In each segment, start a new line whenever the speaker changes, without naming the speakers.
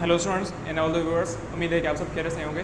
Hello students and all the viewers, उम्मीद है कि आप सब खैरियत से होंगे।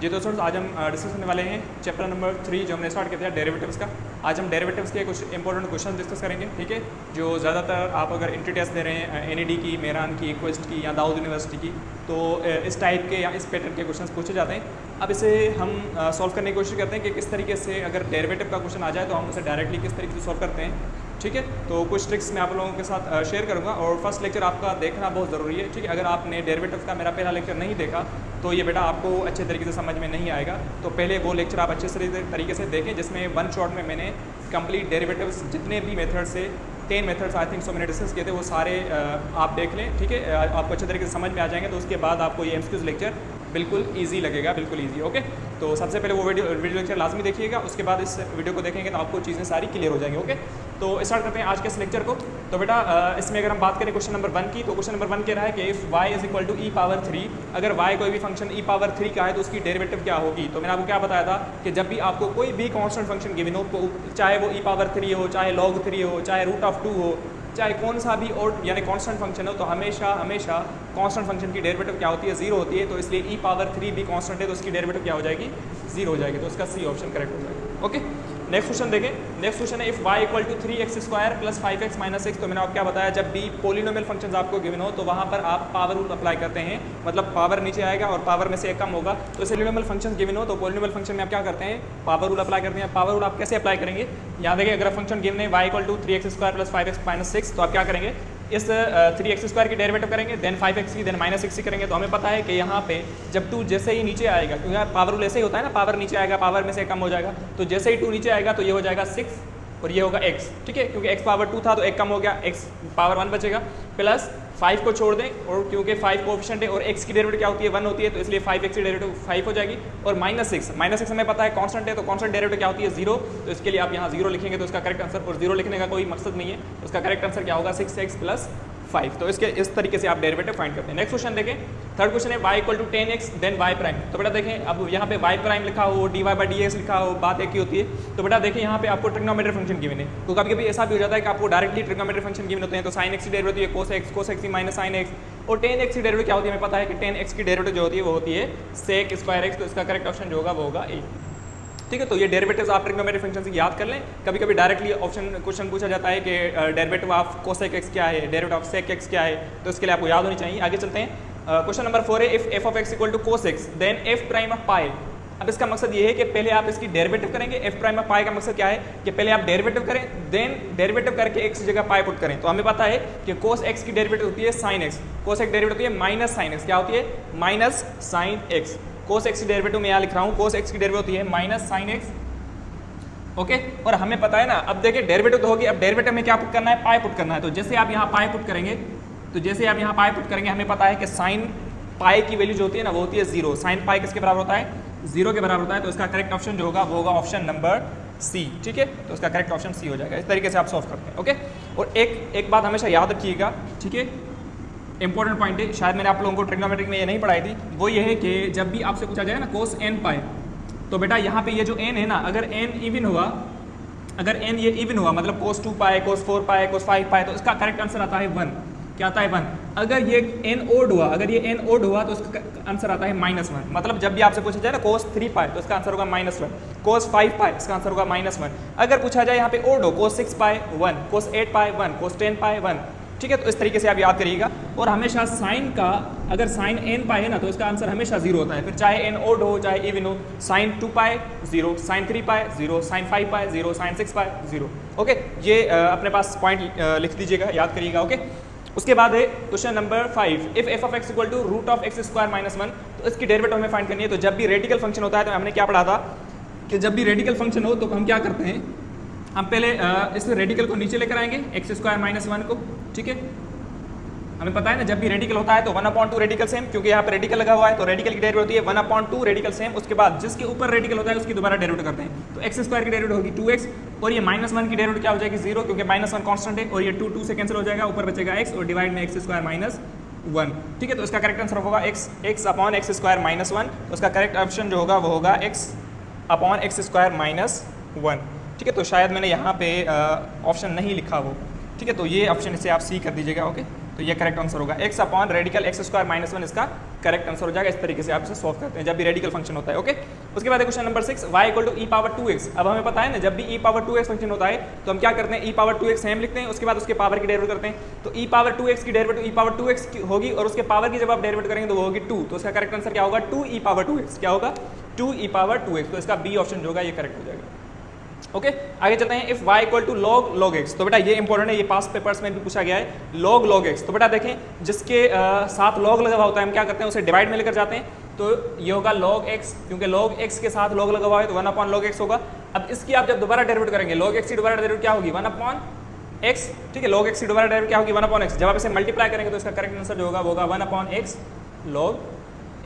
जी तो स्टूडेंट्स, आज हम डिस्कस करने वाले हैं चैप्टर नंबर 3 जो हमने स्टार्ट किया था डेरिवेटिव्स का। आज हम डेरिवेटिव्स के कुछ इंपॉर्टेंट क्वेश्चन डिस्कस करेंगे, ठीक है, जो ज़्यादातर आप अगर एंट्री टेस्ट दे रहे हैं एनईडी की, मेहरान की, क्वेस्ट की या दाऊद यूनिवर्सिटी की, तो इस टाइप के या इस पैटर्न के क्वेश्चन पूछे जाते हैं। अब इसे हम सॉल्व करने की कोशिश करते हैं कि किस तरीके से अगर डेरिवेटिव का क्वेश्चन आ जाए तो हम उसे डायरेक्टली किस तरीके से सॉल्व करते हैं, ठीक है। तो कुछ ट्रिक्स मैं आप लोगों के साथ शेयर करूंगा और फर्स्ट लेक्चर आपका देखना बहुत ज़रूरी है, ठीक है। अगर आपने डेरिवेटिव्स का मेरा पहला लेक्चर नहीं देखा तो ये बेटा आपको अच्छे तरीके से समझ में नहीं आएगा। तो पहले वो लेक्चर आप अच्छे तरीके से देखें जिसमें वन शॉट में मैंने कंप्लीट डेरिवेटिव्स जितने भी मेथड से 10 मेथड्स आई थिंक सो मैंने डिस्कस किए थे वो सारे आप देख लें, ठीक है। आपको अच्छे तरीके से समझ में आ जाएंगे तो उसके बाद आपको ये एमसीक्यूज लेक्चर बिल्कुल ईजी लगेगा, बिल्कुल ईजी। ओके, तो सबसे पहले वो वीडियो लेक्चर लाजमी देखिएगा, उसके बाद इस वीडियो को देखेंगे तो आपको चीज़ें सारी क्लियर हो जाएंगी। ओके, तो स्टार्ट करते हैं आज के इस लेक्चर को। तो बेटा इसमें अगर हम बात करें क्वेश्चन नंबर 1 की, तो क्वेश्चन नंबर 1 कह रहा है कि if y is equal to e power 3, अगर y कोई भी फंक्शन e पावर 3 का है तो उसकी डेरिवेटिव क्या होगी। तो मैंने आपको क्या बताया था कि जब भी आपको कोई भी कांस्टेंट फंक्शन गिवन हो, तो चाहे वो e पावर 3 हो, चाहे log 3 हो, चाहे रूट ऑफ 2 हो, चाहे कौन सा भी और यानी कांस्टेंट फंक्शन हो, तो हमेशा कांस्टेंट फंक्शन की डेरिवेटिव क्या होती है, 0 होती है। तो इसलिए e पावर 3 भी कांस्टेंट है तो उसकी डेरिवेटिव क्या हो जाएगी, 0 हो जाएगी। तो इसका सी ऑप्शन करेक्ट हो जाएगा। ओके, नेक्स्ट क्वेश्चन देखें। नेक्स्ट क्वेश्चन है if y equal to 3x² plus 5x minus 6। तो मैंने आपको क्या बताया, जब भी पोलिनोमियल फंक्शंस आपको गिवन हो तो वहाँ पर आप पावर रूल अप्लाई करते हैं, मतलब पावर नीचे आएगा और पावर में से एक कम होगा। तो इसे पोलिनोमियल फंक्शंस गिवन हो तो पोलिनोमियल फंक्शन में आप क्या करते हैं, पावर रूल अप्लाई करते हैं। पावर रूल आप कैसे अप्लाई करेंगे, यहाँ देखिए, अगर फंक्शन गिवन है y equal to 3x² plus 5x minus 6, तो आप क्या करेंगे, इस 3x² की डेरिवेटिव करेंगे, देन 5x की, देन माइनस 6 की करेंगे। तो हमें पता है कि यहाँ पे जब 2 जैसे ही नीचे आएगा, क्योंकि यहाँ पावर रूल ऐसे ही होता है ना, पावर नीचे आएगा पावर में से कम हो जाएगा, तो जैसे ही 2 नीचे आएगा तो ये हो जाएगा 6 और ये होगा x, ठीक है, क्योंकि x पावर 2 था तो 1 कम हो गया, x पावर 1 बचेगा, प्लस 5 को छोड़ दें और क्योंकि 5 कोएफिशिएंट है और x की डेरिवेटिव क्या होती है, 1 होती है, तो इसलिए 5x की डेरिवेटिव 5 हो जाएगी। और माइनस 6 हमें पता है कांस्टेंट है, तो कांस्टेंट डेरिवेटिव क्या होती है, 0, तो इसके लिए आप यहाँ 0 लिखेंगे तो इसका करेक्ट आंसर, और 0 लिखने का कोई मकसद नहीं है, उसका करेक्ट आंसर क्या होगा, 6x प्लस 5। तो इसके इस तरीके से आप डेरिवेटिव फाइंड करते हैं। नेक्स्ट क्वेश्चन देखें, थर्ड क्वेश्चन है y equal to 10x then y prime. तो बेटा देखें, अब यहाँ पे y प्राइम लिखा हो, dy/dx लिखा हो, बात एक ही होती है। तो बेटा देखिए, यहाँ पे आपको ट्रिग्नोमेट्रिक फंक्शन गिवन है, तो कभी-कभी ऐसा भी हो जाता है कि आपको डायरेक्टली ट्रिग्नोमेट्रिक फंक्शन गिवन होते हैं। तो sin x की डेरिवेटिव है cos x minus sin x, और 10x की डेरिवेटिव क्या होती है, हमें पता है कि 10x की डेरिवेटिव जो होती है वो होती है sec²x। तो इसका करेक्ट ऑप्शन जो होगा वो होगा ए, ठीक है। तो ये डेरिवेटिव्स आप ट्रिग्नोमेट्रिक फंक्शन से याद कर लें। कभी कभी डायरेक्टली क्वेश्चन पूछा जाता है कि डेरिवेटिव ऑफ cosec x क्या है, डेरिवेटिव ऑफ sec x क्या है, तो इसके लिए आपको याद होनी चाहिए। आगे चलते हैं, क्वेश्चन नंबर 4 है if f of x equal to cos x then f prime of pi. अब इसका मकसद ये है कि पहले आप इसकी डेरिवेटिव करेंगे, f प्राइम ऑफ पाई का मकसद क्या है कि पहले आप डेरिवेटिव करें, देन डेरिवेटिव करके x की जगह पाई पुट करें। तो हमें पता है कि cos x की डेरिवेटिव होती है sin x, cos x derivative होती है माइनस sin x, क्या होती है, minus sin x। cos x की डेरिवेटिव मैं यहाँ लिख रहा हूँ, cos x की डेरिवेटिव होती है माइनस sin x। ओके, और हमें पता है ना, अब देखिए डेरिवेटिव तो होगी, अब डेरिवेटिव में क्या पुट करना है, पाई पुट करना है। तो जैसे आप यहाँ पाई पुट करेंगे, हमें पता है कि साइन पाई की वैल्यू जो होती है ना वो होती है 0। साइन पाई किसके बराबर होता है, 0 के बराबर होता है। तो इसका करेक्ट ऑप्शन जो होगा वो होगा ऑप्शन नंबर सी, ठीक है। तो इसका करेक्ट ऑप्शन सी हो जाएगा। इस तरीके से आप सॉल्व करते हैं। ओके, और एक बात हमेशा याद रखिएगा, ठीक है, इंपॉर्टेंट पॉइंट है, शायद मैंने आप लोगों को ट्रिग्नोमेट्रिक में ये नहीं पढ़ाई थी, वो ये है कि जब भी आपसे पूछा जाए ना cos n पाई, तो बेटा यहाँ पे ये जो n है ना, अगर n इवन हुआ, ये इवन हुआ, मतलब cos 2 पाई, cos 4 पाई, cos 5 पाई, तो इसका करेक्ट आंसर आता है 1। क्या आता है, 1। अगर ये n ओड हुआ, तो इसका आंसर आता है -1। मतलब जब भी आपसे पूछा जाए ना cos 3 पाई, तो इसका आंसर होगा -1, cos 5 पाई, इसका आंसर होगा -1। अगर पूछा जाए यहाँ पे ओड हो, cos 6 पाई 1, cos 8 पाई 1, cos 10 पाई 1, ठीक है। तो इस तरीके से आप याद करिएगा। और हमेशा साइन का, अगर साइन n पाई है ना, तो इसका आंसर हमेशा 0 होता है, फिर चाहे n ओड हो चाहे इवन हो। साइन 2 पाई 0, साइन 3 पाई 0, साइन 5 पाई 0, साइन 6 पाई 0। ओके, ये अपने पास पॉइंट लिख दीजिएगा, याद करिएगा। ओके, उसके बाद है question number 5 if f of x equal to root of x² minus 1। तो इसकी डेरिवेटिव हमें फाइंड करनी है। तो जब भी रेडिकल फंक्शन होता है, तो हमने क्या पढ़ा था कि जब भी रेडिकल फंक्शन हो तो हम क्या करते हैं, हम पहले इस रेडिकल को नीचे लेकर आएंगे, x² माइनस 1 को, ठीक है। हमें पता है ना, जब भी रेडिकल होता है तो 1/2 रेडिकल सेम, क्योंकि यहाँ पे रेडिकल लगा हुआ है, तो रेडिकल की डेरिवेटिव होती है 1/2 रेडिकल सेम। उसके बाद जिसके ऊपर रेडिकल होता है उसकी दोबारा डेरिवेटिव करते हैं। तो x² की डेरिवेटिव होगी 2x, और ये -1 की डेरिवेटिव क्या हो जाएगी, 0, क्योंकि -1 कांस्टेंट है, और ये 2 से कैंसिल हो जाएगा, ऊपर बचेगा x, और डिवाइड में x² माइनस 1, ठीक है। तो इसका करेक्ट आंसर होगा x अपॉन x² माइनस 1। तो उसका करेक्ट ऑप्शन जो होगा वो होगा x अपॉन x² माइनस 1, ठीक है। तो शायद मैंने यहाँ पे ऑप्शन नहीं लिखा वो, ठीक है। तो ये ऑप्शन इसे आप सी कर दीजिएगा। ओके, तो ये करेक्ट आंसर होगा, x upon radical x square minus 1 इसका करेक्ट आंसर हो जाएगा। इस तरीके से आप इसे सॉल्व करते हैं जब भी रेडिकल फंक्शन होता है। ओके, उसके बाद question number 6, y equal to e power 2x। अब हमें पता है ना, जब भी ई पावर 2x फंक्शन होता है तो हम क्या करते हैं, ई पावर 2x सेम लिखते हैं, उसके बाद उसके पावर की डेरिवेटिव करते हैं। तो ई पावर 2x की डेरिवेटिव ई पावर 2x की होगी और उसके पावर की जब आप डेरिवेटिव करेंगे तो वो होगी 2, तो इसका करेक्ट आंसर क्या होगा, 2 ई पावर 2x। क्या होगा, 2 ई पावर 2x। तो इसका बी ऑप्शन जो होगा ये करेक्ट हो जाएगा। ओके, आगे चलते हैं, if y equal to log x। तो बेटा ये इंपॉर्टेंट है, ये पास पेपर्स में भी पूछा गया है, log x। तो बेटा देखें, जिसके साथ log लगा हुआ होता है हम क्या करते हैं, उसे डिवाइड में लेकर जाते हैं। तो ये होगा log x, क्योंकि log x के साथ log लगा हुआ है तो 1 अपॉन log x होगा। अब इसकी आप जब दोबारा डेरिवेटिव करेंगे, log x की दोबारा डेरिवेटिव क्या होगी, 1 अपॉन x। ठीक है, log x की दोबारा डेरिवेटिव क्या होगी, 1 अपॉन x। जब आप इसे मल्टीप्लाई करेंगे तो इसका करेक्ट आंसर जो होगा वो होगा 1 अपॉन x log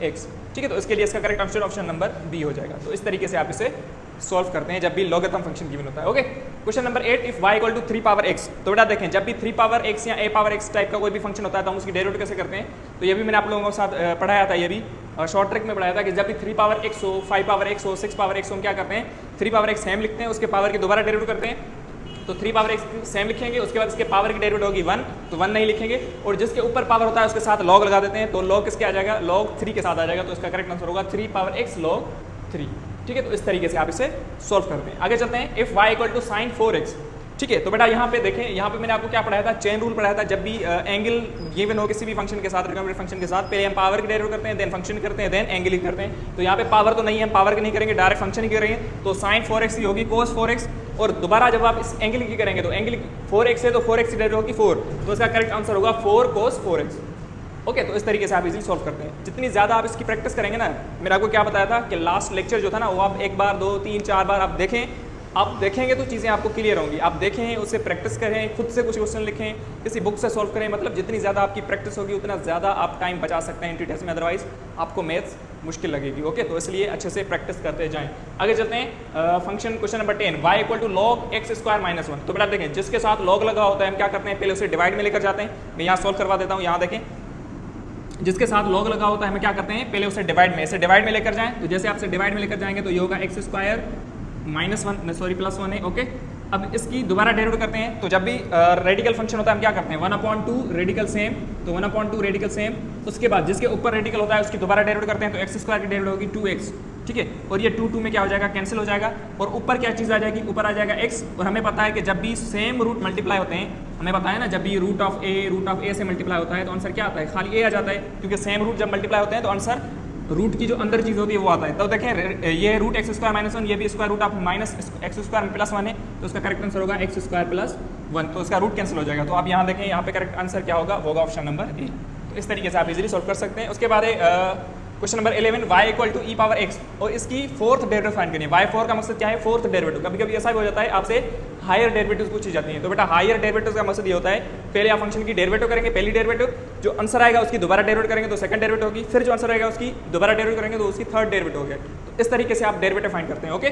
x। ठीक है, तो इसके लिए इसका correct answer option number B हो जाएगा। तो इस तरीके से आप इसे सॉल्व करते हैं जब भी लॉगरिथम फंक्शन गिवन होता है। Okay, question number 8, if y equal to 3 power x। तो बेटा देखें, जब भी 3 पावर x या a पावर x टाइप का कोई भी फंक्शन होता है तो हम उसकी डेरिवेटिव कैसे करते हैं। तो ये भी मैंने आप लोगों के साथ पढ़ाया था, ये भी शॉर्ट ट्रिक में पढ़ाया था कि जब भी 3 पावर x हो, 5 पावर x हो, 6 पावर x हो, हम क्या करते हैं, 3 पावर x सेम लिखते हैं, उसके पावर की दोबारा डेरिवेटिव करते हैं। तो 3 पावर x सेम लिखेंगे, उसके बाद इसके पावर की डेरिवेटिव होगी 1, तो 1 नहीं लिखेंगे, और जिसके ऊपर पावर होता है उसके साथ log लगा देते हैं। तो log किसके आ जाएगा, log 3 के साथ आ जाएगा। तो इसका करेक्ट आंसर होगा 3 पावर x log 3। ठीक है, तो इस तरीके से आप इसे सॉल्व करते हैं। आगे चलते हैं, if y equal to sin 4x। ठीक है, तो बेटा यहाँ पे देखें, यहाँ पे मैंने आपको क्या पढ़ाया था, चेन रूल पढ़ाया था। जब भी एंगल गिवन हो किसी भी फंक्शन के साथ, ट्रिग्नोमेट्रिक फंक्शन के साथ, पहले हम पावर की डेरिवेटिव करते हैं, देन फंक्शन करते हैं, देन एंगल ही करते हैं। तो यहाँ पे पावर तो नहीं है, हम पावर की नहीं करेंगे, डायरेक्ट फंक्शन ही करेंगे। तो sin 4x ही होगी cos 4x, और दोबारा जब आप इस एंगल की करेंगे तो एंगल 4x है तो 4x की डेरिवेटिव होगी 4, तो इसका करेक्ट आंसर होगा 4 cos 4x। ओके, तो इस तरीके से आप इजीली सॉल्व करते हैं। जितनी ज़्यादा आप इसकी प्रैक्टिस करेंगे ना, मैंने आपको क्या बताया था कि लास्ट लेक्चर जो था ना, वो आप 1 बार 2 3 4 बार आप देखें, आप देखेंगे तो चीज़ें आपको क्लियर होंगी। आप देखें, उससे प्रैक्टिस करें, खुद से कुछ क्वेश्चन लिखें, किसी बुक से सॉल्व करें। मतलब जितनी ज़्यादा आपकी प्रैक्टिस होगी उतना ज़्यादा आप टाइम बचा सकते हैं एंट्री टेस्ट में, अदरवाइज आपको मैथ्स मुश्किल लगेगी। ओके, तो इसलिए अच्छे से प्रैक्टिस करते जाएं। आगे चलते हैं, function question number 10, y equal to log x square minus 1। तो बेटा देखें, जिसके साथ log लगा होता है हम क्या करते हैं, पहले उसे डिवाइड में लेकर जाते हैं। मैं यहाँ सॉल्व करवा देता हूँ। यहाँ देखें, जिसके साथ log लगा होता है हमें क्या करते हैं, पहले उसे डिवाइड में, इसे डिवाइड में लेकर जाएं। तो जैसे आपसे डिवाइड में लेकर जाएंगे तो ये होगा x square minus 1, sorry plus 1 है। ओके, अब इसकी दोबारा डेरिवेटिव करते हैं। तो जब भी रेडिकल फंक्शन होता है हम क्या करते हैं, 1/2 रेडिकल सेम, तो 1/2 रेडिकल सेम, उसके बाद जिसके ऊपर रेडिकल होता है उसकी दोबारा डेरिवेटिव करते हैं। तो x स्क्वायर की डेरिवेटिव होगी 2x। ठीक है, और ये 2 में क्या हो जाएगा, कैंसिल हो जाएगा, और ऊपर क्या चीज़ आ जाएगी, ऊपर आ जाएगा x। और हमें पता है कि जब भी सेम रूट मल्टीप्लाई होते हैं, हमें पता है ना, जब भी रूट ऑफ ए से मल्टीप्लाई होता है तो आंसर क्या आता है, खाली a आ जाता है, क्योंकि सेम रूट जब मल्टीप्लाई होते हैं तो आंसर रूट की जो अंदर चीज़ होती है वो आता है। तो देखें, ये रूट x स्क्वायर माइनस 1, ये भी square root of minus x square plus 1 है, तो उसका करेक्ट आंसर होगा x स्क्वायर प्लस 1। तो उसका रूट कैंसिल हो जाएगा। तो आप यहाँ देखें, यहाँ पे करेक्ट आंसर क्या होगा, वो होगा ऑप्शन नंबर ए। तो इस तरीके से आप इजीली सॉल्व कर सकते हैं। उसके बाद question number 11, y equal to e power x, और इसकी 4th डेरिवेटिव फाइंड करनी है। y4 का मकसद क्या है, 4th डेरिवेटिव। कभी कभी ऐसा भी हो जाता है आपसे हायर डेरिवेटिव्स पूछी जाती हैं। तो बेटा हायर डेरिवेटिव्स का मकसद ये होता है, पहले आप फंक्शन की डेरिवेटिव करेंगे, पहली डेरिवेटिव, जो आंसर आएगा उसकी दोबारा डेरिवेटिव करेंगे तो सेकंड डेरिवेटिव होगी, फिर जो आंसर आएगा उसकी दोबारा डेरिवेटिव करेंगे तो उसकी थर्ड डेरिवेटिव होगी। तो इस तरीके से आप डेरिवेटिव फाइंड करते हैं। ओके,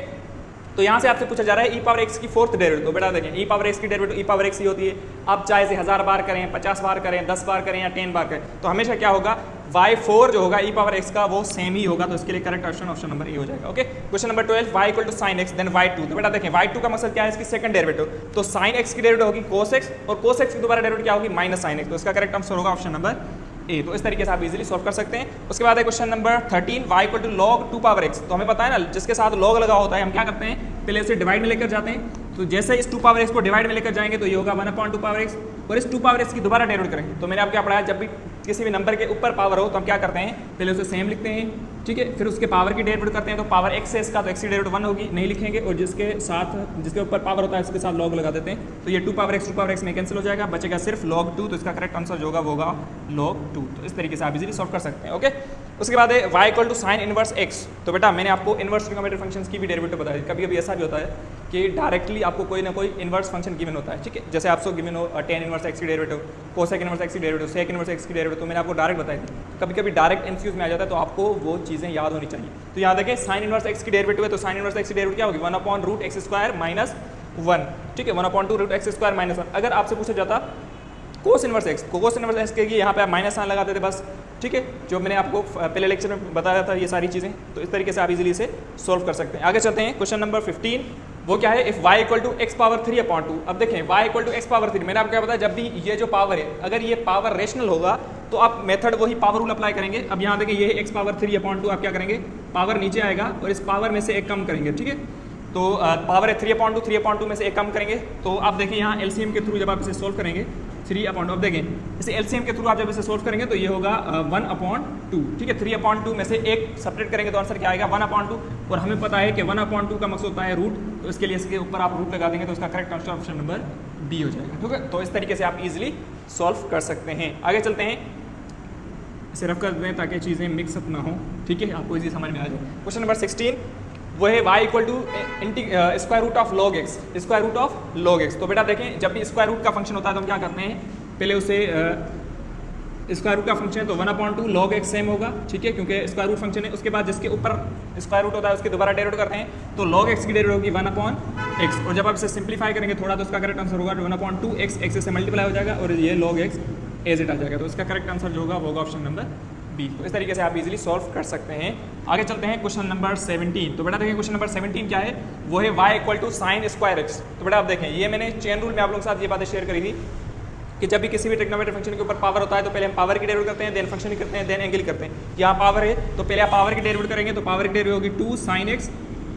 तो यहाँ से आपसे पूछा जा रहा है ई पावर एक्स की 4th डेरिवेटिव। तो बेटा देखें, ई पावर एक्स की डेरिवेटिव ई पावर एक्स ही होती है। आप चाहे से 1000 बार करें, 50 बार करें, 10 बार करें या 10 बार करें, तो हमेशा क्या होगा, y4 जो होगा ई पावर एक्स का वो सेम ही होगा। तो इसके लिए करेक्ट ऑप्शन नंबर ए हो जाएगा। Okay, question number 12, y equal to sine x then y2। तो बेटा देखें, y2 का मकसद क्या है, इसकी सेकंड डेरिवेटिव। तो साइन एक्स की डेरिवेटिव होगी cos x, और cos x की दोबारा डेरिवेटिव क्या होगी, माइनस साइन एक्स। तो इसका करेक्ट आंसर होगा ऑप्शन नंबर ए। तो इस तरीके से आप इजीली सॉल्व कर सकते हैं। उसके बाद है question number 13, y equal to log 2 power x। तो हमें पता है ना, जिसके साथ log लगा होता है हम क्या करते हैं, पहले उसे डिवाइड में लेकर जाते हैं। तो जैसे इस 2 पावर x को डिवाइड में लेकर जाएंगे तो ये होगा 1/2 पावर x, और इस 2 पावर x की दोबारा डेरिवेटिव करेंगे। तो मैंने आपको क्या पढ़ाया, जब भी किसी भी नंबर के ऊपर पावर हो तो हम क्या करते हैं, पहले उसे सेम लिखते हैं। ठीक है, फिर उसके पावर की डेरिवेटिव करते हैं। तो पावर x है इसका, तो x की डेरिवेटिव 1 होगी, नहीं लिखेंगे, और जिसके ऊपर पावर होता है उसके साथ log लगा देते हैं। तो ये 2 पावर x में कैंसिल हो जाएगा, बचेगा सिर्फ log 2। तो इसका करेक्ट आंसर जो होगा वो होगा log 2। तो इस तरीके से आप इजीली सॉल्व कर सकते हैं। ओके, उसके बाद है y equal to sine inverse x। तो बेटा मैंने आपको इनवर्स ट्रिग्नोमेट्रिक फंक्शंस की भी डेरिवेटिव बताई। कभी कभी ऐसा भी होता है कि डायरेक्टली आपको कोई ना कोई इनवर्स फंक्शन गिवन होता है। ठीक है, जैसे आपको गिवन हो tan इनवर्स x की डेरिवेटिव, कोसेक इनवर्स x की डेरिवेटिव, सेक इनवर्स x की डेरिवेटिव, तो मैंने आपको डायरेक्ट बताई थी। कभी कभी डायरेक्ट एमसीक्यूज में आ जाता है, तो आपको वो चीज़ें याद होनी चाहिए। तो यहाँ देखें, साइन इनवर्स x की डेरिवेटिव है, तो साइन इनवर्स x की डेरिवेटिव क्या होगी, 1/√x स्क्वायर माइनस 1। ठीक है, 1/√x स्क्वायर माइनस 1। अगर आपसे पूछा जाता cos inverse x, cos inverse x के लिए यहाँ पे आप माइनस साइन लगाते थे बस। ठीक है, जो मैंने आपको पहले लेक्चर में बताया था ये सारी चीज़ें। तो इस तरीके से आप इजीली इसे सॉल्व कर सकते हैं। आगे चलते हैं, क्वेश्चन नंबर 15, वो क्या है, if y equal to x power 3/2। अब देखें y equal to x power 3, मैंने आपको क्या बताया, जब भी ये जो पावर है अगर ये पावर रेशनल होगा तो आप मेथड वही पावर रूल अप्लाई करेंगे। अब यहाँ देखें ये है एक्स पावर 3/2, आप क्या करेंगे, पावर नीचे आएगा और इस पावर में से एक कम करेंगे, ठीक है। तो पावर है 3/2 में से एक कम करेंगे, तो आप देखिए यहाँ एलसीएम के थ्रू जब आप इसे सोल्व करेंगे 3/2, अब देखें इसे एलसीएम के थ्रू आप जब इसे सोल्व करेंगे तो ये होगा 1/2, ठीक है। 3/2 में से एक सेपरेट करेंगे तो आंसर क्या आएगा 1/2, और हमें पता है कि 1/2 का मकसद होता है रूट, तो इसके लिए इसके ऊपर आप रूट लगा देंगे तो इसका correct answer option number B हो जाएगा, ठीक है। तो इस तरीके से आप इजीली सॉल्व कर सकते हैं। आगे चलते हैं, इसे रफ कर दें ताकि चीज़ें मिक्सअप ना हो, ठीक है, आपको इजी समझ में आ जाए। क्वेश्चन नंबर 16 वो है y equal to square root of log x, square root of log x. तो बेटा देखें जब भी स्क्वायर रूट का फंक्शन होता है तो हम क्या करते हैं, पहले उसे स्क्वायर रूट का फंक्शन है तो 1/2 लॉग एक्स सेम होगा, ठीक है, क्योंकि स्क्वायर रूट फंक्शन है। उसके बाद जिसके ऊपर स्क्वायर रूट होता है उसके दोबारा डेरिवेट करते हैं तो लॉग एक्स की डेरिवेट होगी 1/x, और जब आप इसे सिंप्लीफाई करेंगे थोड़ा तो उसका करेक्ट आंसर होगा 1/2x, एक्स से मल्टीप्लाई हो जाएगा और ये लॉग एक्स एज इट आ जाएगा, तो इसका करेक्ट आंसर जो होगा वो होगा ऑप्शन नंबर बी। तो इस तरीके से आप इजीली सॉल्व कर सकते हैं। आगे चलते हैं क्वेश्चन नंबर 17। तो बेटा देखें क्वेश्चन नंबर 17 क्या है, वो है y equal to sine square x. तो बेटा आप देखें ये मैंने चेन रूल में आप लोगों के साथ ये बातें शेयर करी थी कि जब भी किसी भी ट्रिग्नोमेट्रिक फंक्शन के ऊपर पावर होता है तो पहले हम पावर की डेरिवेट करते हैं, देन फंक्शन करते हैं, देन एंगल करते हैं। यहाँ पावर है तो पहले आप पावर की डेरिवेट करेंगे तो पावर की डेरिवेट होगी 2 sin x,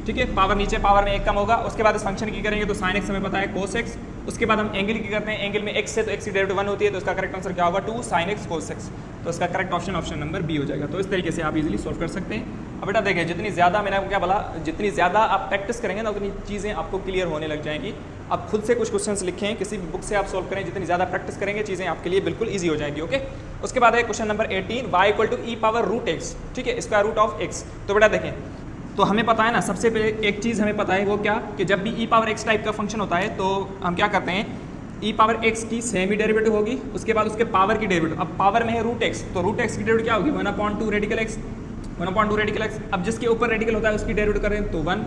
ठीक है, पावर नीचे पावर में एक कम होगा। उसके बाद इस फंक्शन की करेंगे तो sin x हमें पता है cos x। उसके बाद हम एंगल की करते हैं, एंगल में x से तो x की डेरिवेटिव 1 होती है, तो इसका करेक्ट आंसर क्या होगा 2 sin x cos x, तो इसका करेक्ट ऑप्शन नंबर बी हो जाएगा। तो इस तरीके से आप इजीली सॉल्व कर सकते हैं। अब बेटा देखें जितनी ज़्यादा, मैंने आपको क्या बोला, जितनी ज़्यादा आप प्रैक्टिस करेंगे ना उतनी चीज़ें आपको क्लियर होने लग जाएंगी। आप खुद से कुछ क्वेश्चंस लिखें, किसी भी बुक से आप सॉल्व करें, जितनी ज़्यादा प्रैक्टिस करेंगे चीज़ें आपके लिए बिल्कुल ईजी हो जाएंगी, ओके। उसके बाद है question number 18, y equal to e power root x, ठीक है, स्क्वायर रूट ऑफ एक्स। तो बेटा देखें तो हमें पता है ना, सबसे पहले एक चीज़ हमें पता है वो क्या, कि जब भी ई पावर एक्स टाइप का फंक्शन होता है तो हम क्या करते हैं, ई पावर एक्स की सेमी डेरिवेटिव होगी, उसके बाद उसके पावर की डेरिवेटिव। अब पावर में है रूट एक्स तो रूट एक्स की डेरिवेटिव क्या होगी 1/2 रेडिकल एक्स, 1/2 रेडिकल एक्स। अब जिसके ऊपर रेडिकल होता है उसकी डेरिवेटिव करें तो 1,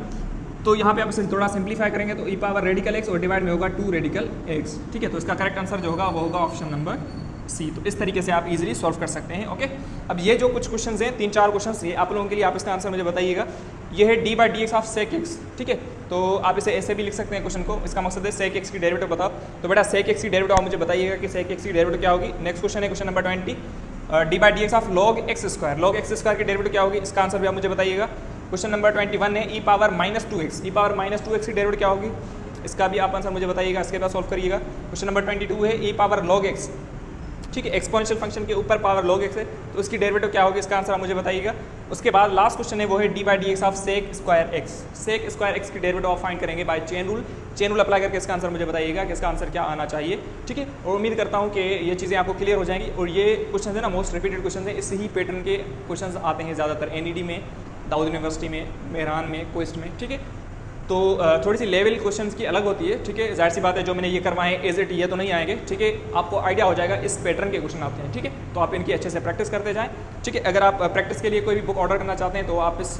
तो यहाँ पे आप इसे थोड़ा सिंप्लीफाई करेंगे तो ई पावर रेडिकल एक्स और डिवाइड में होगा 2 रेडिकल एक्स, ठीक है। तो इसका करेक्ट आंसर जो होगा वो होगा ऑप्शन नंबर सी। तो इस तरीके से आप इजीली सॉल्व कर सकते हैं, ओके। अब ये जो कुछ क्वेश्चंस हैं 3-4 क्वेश्चंस ये आप लोगों के लिए, आप इसका आंसर मुझे बताइएगा। ये है d/dx ऑफ sec x, ठीक है, तो आप इसे ऐसे भी लिख सकते हैं क्वेश्चन को। इसका मकसद है sec x की डेरिवेटिव बताओ, तो बेटा sec x की डेरिवेटिव आप मुझे बताइएगा कि sec x की डेरिवेटिव क्या होगी। नेक्स्ट क्वेश्चन है question number 20, d/dx of log x square, log x square की डेरिवेटिव क्या होगी, इसका आंसर भी आप मुझे बताइएगा। क्वेश्चन नंबर 21 है e power -2x, e power -2x की डेरिवेटिव क्या होगी, इसका भी आप आंसर मुझे बताइएगा, इसके बाद सॉल्व करिएगा। क्वेश्चन नंबर 22 है e पावर log x, ठीक है, एक्सपोनेंशियल फंक्शन के ऊपर पावर log x है तो उसकी डेरिवेटिव क्या होगी, इसका आंसर आप मुझे बताइएगा। उसके बाद लास्ट क्वेश्चन है वो है d/dx of sec square x, sec square x की डेरिवेटिव आप फाइंड करेंगे बाय चेन रूल अप्लाई करके इसका आंसर मुझे बताइएगा कि इसका आंसर क्या आना चाहिए, ठीक है। और उम्मीद करता हूँ कि ये चीज़ें आपको क्लियर हो जाएंगी। और ये क्वेश्चन है ना मोस्ट रिपीटेड क्वेश्चन है, इस ही पैटर्न के क्वेश्चन आते हैं ज़्यादातर NED में, दाऊद यूनिवर्सिटी में, मेहरान में, क्वेस्ट में, ठीक है। तो थोड़ी सी लेवल क्वेश्चंस की अलग होती है, ठीक है, जाहिर सी बात है जो मैंने ये करवाए एज इट ये तो नहीं आएंगे, ठीक है, आपको आइडिया हो जाएगा इस पैटर्न के क्वेश्चन आते हैं, ठीक है। तो आप इनकी अच्छे से प्रैक्टिस करते जाएं, ठीक है। अगर आप प्रैक्टिस के लिए कोई भी बुक ऑर्डर करना चाहते हैं तो आप इस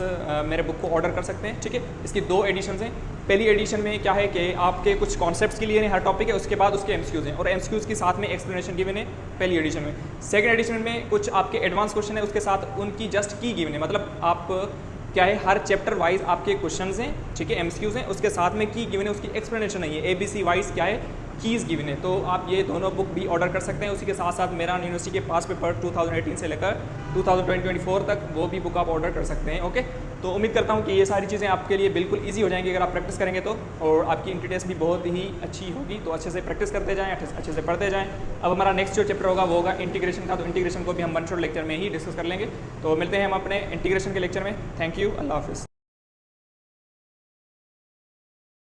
मेरे बुक को ऑर्डर कर सकते हैं, ठीक है। इसकी 2 एडिशन हैं। पहली एडिशन में क्या है कि आपके कुछ कॉन्सेप्ट्स के लिए हर टॉपिक है, उसके बाद उसके MCQs हैं और MCQs के साथ में एक्सप्लेनेशन गिवन है पहली एडिशन में। सेकंड एडिशन में कुछ आपके एडवांस क्वेश्चन है, उसके साथ उनकी जस्ट की गिवन है, मतलब आप क्या है हर चैप्टर वाइज आपके क्वेश्चंस हैं, ठीक है, MCQs हैं, उसके साथ में की गिवन है, उसकी एक्सप्लेनेशन नहीं है, ABC वाइज क्या है कीज़ गिवन है। तो आप ये दोनों बुक भी ऑर्डर कर सकते हैं। उसी के साथ साथ मेहरान यूनिवर्सिटी के पास पेपर 2018 से लेकर 2024 तक वो भी बुक आप ऑर्डर कर सकते हैं, ओके। तो उम्मीद करता हूँ कि ये सारी चीज़ें आपके लिए बिल्कुल ईजी हो जाएंगी अगर आप प्रैक्टिस करेंगे तो, और आपकी इंट्री टेस्ट भी बहुत ही अच्छी होगी। तो अच्छे से प्रैक्टिस करते जाएँ, अच्छे से पढ़ते जाएँ। अब हमारा नेक्स्ट जो चैप्टर होगा वो होगा इंटीग्रेशन का, तो इंटीग्रेशन को भी हम 1 शॉट लेक्चर में ही डिस्कस कर लेंगे। तो मिलते हैं हम अपने इंटीग्रेशन के लेक्चर में। थैंक यू, अल्लाह हाफिज़।